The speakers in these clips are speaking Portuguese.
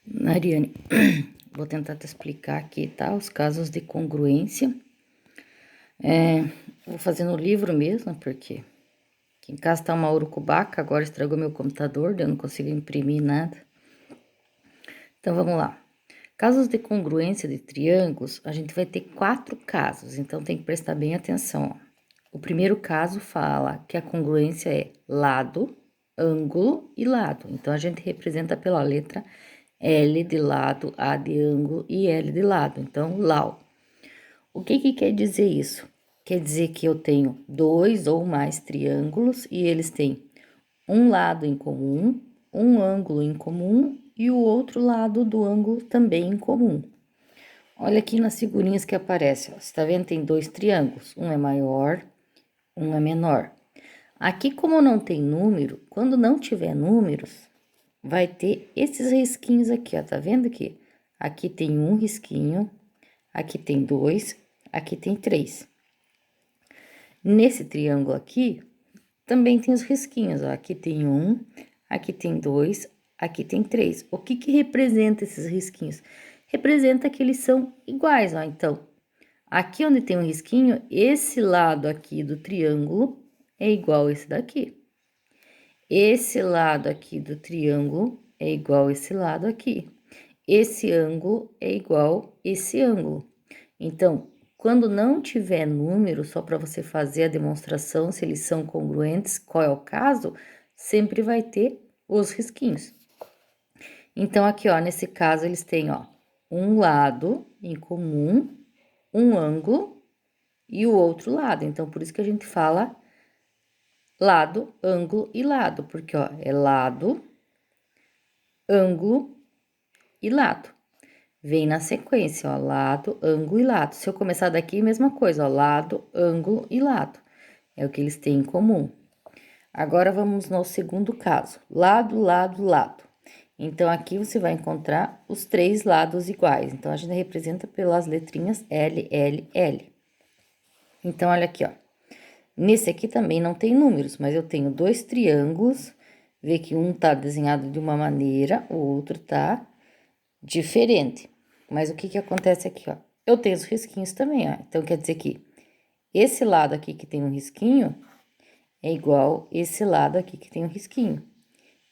Mariane, vou tentar te explicar aqui, tá? Os casos de congruência. Vou fazer no livro mesmo, porque aqui em casa tá uma urucubaca, agora estragou meu computador, eu não consigo imprimir nada. Então, vamos lá. Casos de congruência de triângulos, a gente vai ter 4 casos, então tem que prestar bem atenção, ó. O primeiro caso fala que a congruência é lado, ângulo e lado. Então, a gente representa pela letra L de lado, A de ângulo e L de lado. Então, LAU. O que quer dizer isso? Quer dizer que eu tenho 2 ou mais triângulos e eles têm um lado em comum, um ângulo em comum e o outro lado do ângulo também em comum. Olha aqui nas figurinhas que aparecem, ó. Você tá vendo? Tem 2 triângulos, um é maior, um é menor. Aqui, como não tem número, quando não tiver números, vai ter esses risquinhos aqui, ó. Tá vendo aqui? Aqui tem um risquinho, aqui tem 2, aqui tem 3. Nesse triângulo aqui, também tem os risquinhos, ó. Aqui tem um, aqui tem 2, aqui tem 3. O que representa esses risquinhos? Representa que eles são iguais, ó. Então, aqui onde tem um risquinho, esse lado aqui do triângulo é igual a esse daqui. Esse lado aqui do triângulo é igual a esse lado aqui. Esse ângulo é igual a esse ângulo. Então, quando não tiver número, só para você fazer a demonstração se eles são congruentes, qual é o caso, sempre vai ter os risquinhos. Então, aqui, ó, nesse caso, eles têm, ó, um lado em comum, um ângulo e o outro lado. Então, por isso que a gente fala lado, ângulo e lado, porque, ó, é lado, ângulo e lado. Vem na sequência, ó, lado, ângulo e lado. Se eu começar daqui, mesma coisa, ó, lado, ângulo e lado. É o que eles têm em comum. Agora, vamos no segundo caso. Lado, lado, lado. Então, aqui você vai encontrar os 3 lados iguais. Então, a gente representa pelas letrinhas L, L, L. Então, olha aqui, ó. Nesse aqui também não tem números, mas eu tenho 2 triângulos. Vê que um tá desenhado de uma maneira, o outro tá diferente. Mas o que acontece aqui, ó? Eu tenho os risquinhos também, ó. Então, quer dizer que esse lado aqui que tem um risquinho é igual esse lado aqui que tem um risquinho.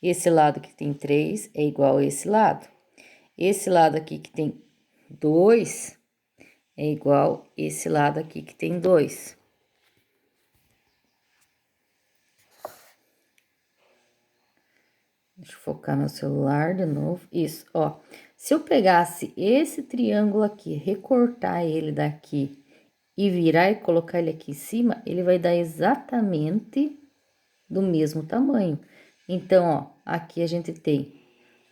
Esse lado que tem 3 é igual a esse lado. Esse lado aqui que tem 2 é igual esse lado aqui que tem 2. Deixa eu focar meu celular de novo. Isso, ó. Se eu pegasse esse triângulo aqui, recortar ele daqui e virar e colocar ele aqui em cima, ele vai dar exatamente do mesmo tamanho. Então, ó, aqui a gente tem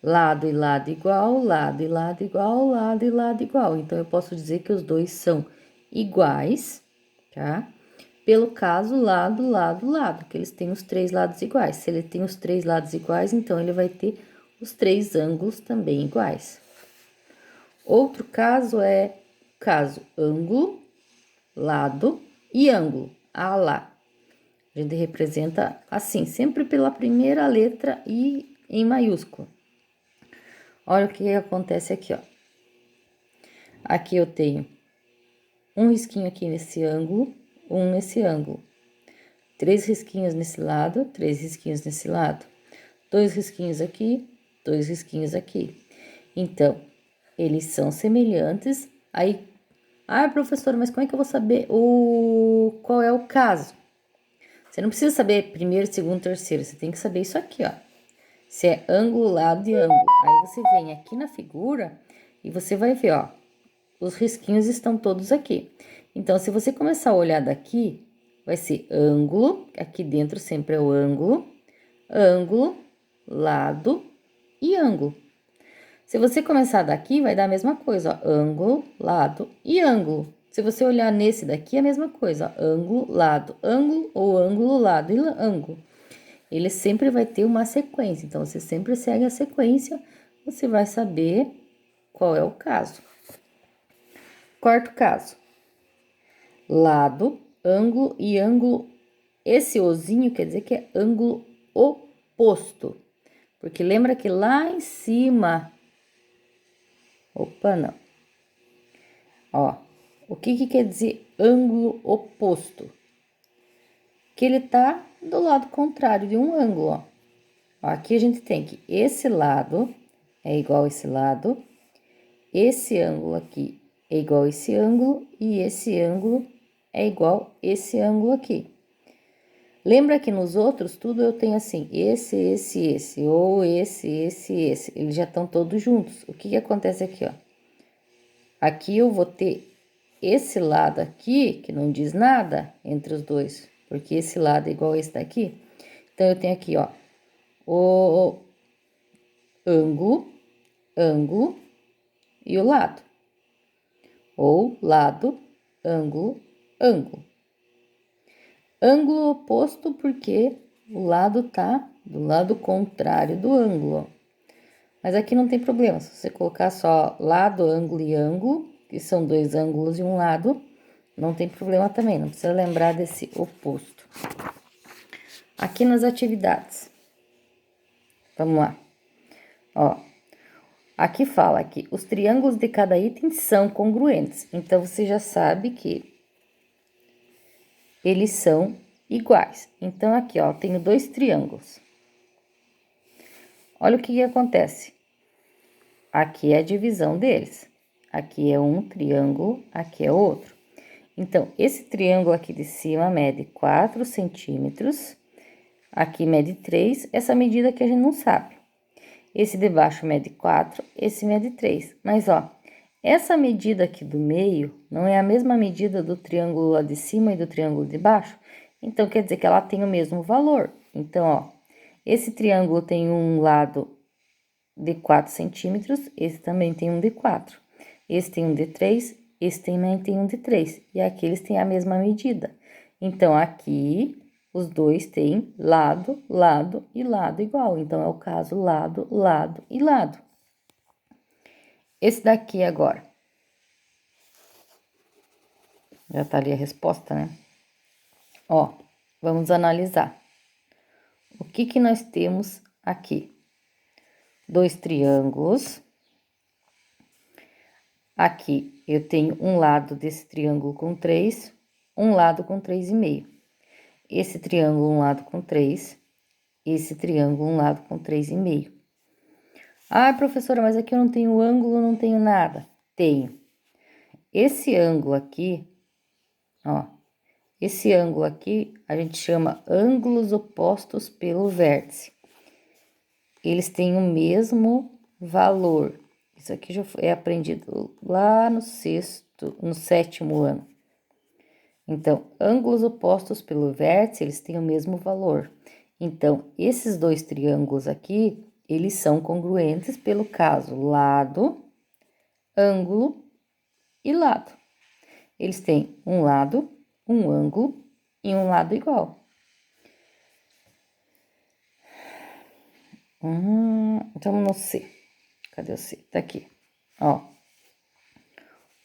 lado e lado igual, lado e lado igual, lado e lado igual. Então, eu posso dizer que os dois são iguais, tá? Pelo caso, lado, lado, lado, que eles têm os 3 lados iguais. Se ele tem os 3 lados iguais, então ele vai ter os 3 ângulos também iguais. Outro caso é caso ângulo, lado e ângulo, a lá. A gente representa assim, sempre pela primeira letra e em maiúsculo. Olha o que acontece aqui, ó. Aqui eu tenho um risquinho aqui nesse ângulo, um nesse ângulo. 3 risquinhos nesse lado, 3 risquinhos nesse lado. 2 risquinhos aqui, 2 risquinhos aqui. Então, eles são semelhantes. Aí, professora, mas como é que eu vou saber qual é o caso? Você não precisa saber primeiro, segundo, terceiro. Você tem que saber isso aqui, ó. Se é ângulo, lado e ângulo. Aí, você vem aqui na figura e você vai ver, ó. Os risquinhos estão todos aqui. Então, se você começar a olhar daqui, vai ser ângulo, aqui dentro sempre é o ângulo, ângulo, lado e ângulo. Se você começar daqui, vai dar a mesma coisa, ó, ângulo, lado e ângulo. Se você olhar nesse daqui, é a mesma coisa, ó, ângulo, lado, ângulo ou ângulo, lado e ângulo. Ele sempre vai ter uma sequência, então você sempre segue a sequência, você vai saber qual é o caso. Quarto caso, lado, ângulo e ângulo. Esse ozinho quer dizer que é ângulo oposto. Porque lembra que lá em cima Opa, não. Ó, o que quer dizer ângulo oposto? Que ele tá do lado contrário de um ângulo, ó. Aqui a gente tem que esse lado é igual a esse lado, esse ângulo aqui é igual a esse ângulo e esse ângulo é igual a esse ângulo aqui. Lembra que nos outros tudo eu tenho assim, esse, ou esse. Eles já estão todos juntos. O que acontece aqui, ó? Aqui eu vou ter esse lado aqui, que não diz nada entre os dois, porque esse lado é igual a esse daqui. Então, eu tenho aqui, ó, o ângulo e o lado. Ou lado, ângulo. Ângulo oposto porque o lado tá do lado contrário do ângulo, ó. Mas aqui não tem problema, se você colocar só lado, ângulo e ângulo, que são dois ângulos e um lado, não tem problema também, não precisa lembrar desse oposto. Aqui nas atividades, vamos lá. Ó, aqui fala que os triângulos de cada item são congruentes, então você já sabe que eles são iguais. Então, aqui, ó, tenho dois triângulos. Olha o que acontece. Aqui é a divisão deles. Aqui é um triângulo, aqui é outro. Então, esse triângulo aqui de cima mede 4 centímetros. Aqui mede 3, essa medida que a gente não sabe. Esse de baixo mede 4, esse mede 3. Mas, ó, essa medida aqui do meio não é a mesma medida do triângulo lá de cima e do triângulo de baixo? Então, quer dizer que ela tem o mesmo valor. Então, ó, esse triângulo tem um lado de 4 centímetros, esse também tem um de 4. Esse tem um de 3, esse também tem um de 3. E aqui eles têm a mesma medida. Então, aqui, os dois têm lado, lado e lado igual. Então, é o caso lado, lado e lado. Esse daqui agora. Já tá ali a resposta, né? Ó, vamos analisar. O que nós temos aqui? Dois triângulos. Aqui eu tenho um lado desse triângulo com 3, um lado com 3,5. Esse triângulo, um lado com 3, esse triângulo, um lado com 3,5. Ah, professora, mas aqui eu não tenho ângulo, não tenho nada. Tenho. Esse ângulo aqui, ó, esse ângulo aqui a gente chama ângulos opostos pelo vértice. Eles têm o mesmo valor. Isso aqui já é aprendido lá no sétimo ano. Então, ângulos opostos pelo vértice, eles têm o mesmo valor. Então, esses dois triângulos aqui, eles são congruentes pelo caso lado, ângulo e lado. Eles têm um lado, um ângulo e um lado igual. Então, no C. Cadê o C? Tá aqui. Ó.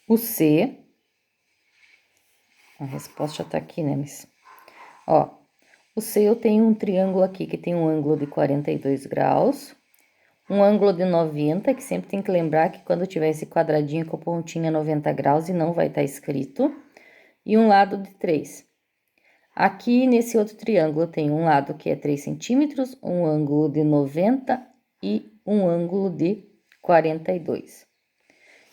O C. A resposta já tá aqui, né, Miss? Ó. O C eu tenho um triângulo aqui que tem um ângulo de 42 graus. Um ângulo de 90, que sempre tem que lembrar que quando tiver esse quadradinho com pontinha 90 graus e não vai estar escrito. E um lado de 3. Aqui, nesse outro triângulo, tem um lado que é 3 centímetros, um ângulo de 90 e um ângulo de 42.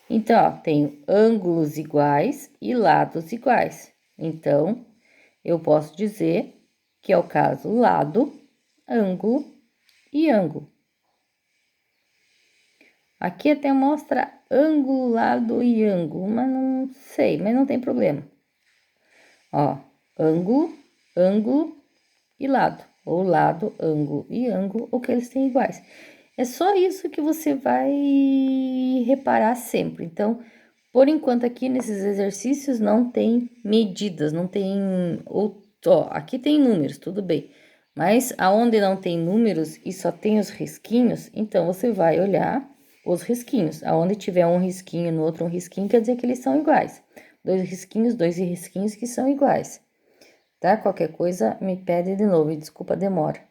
Então, ó, tenho ângulos iguais e lados iguais. Então, eu posso dizer que é o caso lado, ângulo e ângulo. Aqui até mostra ângulo, lado e ângulo, mas não sei, mas não tem problema. Ó, ângulo, ângulo e lado. Ou lado, ângulo e ângulo, ou que eles têm iguais. É só isso que você vai reparar sempre. Então, por enquanto aqui nesses exercícios não tem medidas, não tem... Ó, aqui tem números, tudo bem. Mas aonde não tem números e só tem os risquinhos, então você vai olhar os risquinhos. Aonde tiver um risquinho no outro um risquinho, quer dizer que eles são iguais. Dois risquinhos que são iguais. Tá? Qualquer coisa, me pede de novo e desculpa a demora.